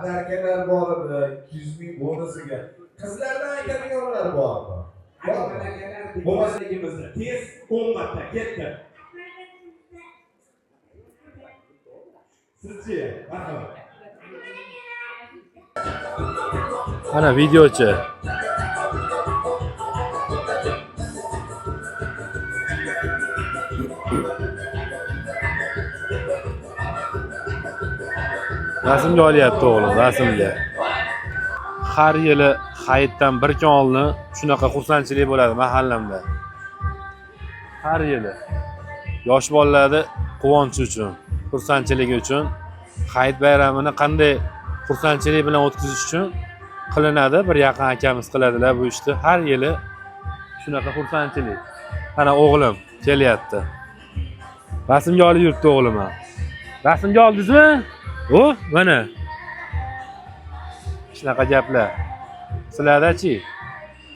akalar bor edi, 200 ming bonusiga. Qizlardan aytadiganlar bormi? Bo'lmasligimizni tez 10 marta ketdi. Sizchi? Marhamat. Ana videochi. Rasmga olyapti o'g'lim, rasmga. Har yili hayitdan bir konilni shunaqa xursandchilik bo'ladi mahallamda. Har yili. Yosh bolalarni quvonchi uchun, xursandchiligi uchun, hayit bayramini qanday xursandchilik bilan o'tkazish uchun qilinadi. Bir yaqin akamiz qiladilar bu ishni. Har yili shunaqa xursandchilik. Ana o'g'lim kelyapti. Rasmga olib yuribdi o'g'lim ham. Rasmga oldingizmi? O, mana. Shunaqa gaplar. Sizlarda-chi?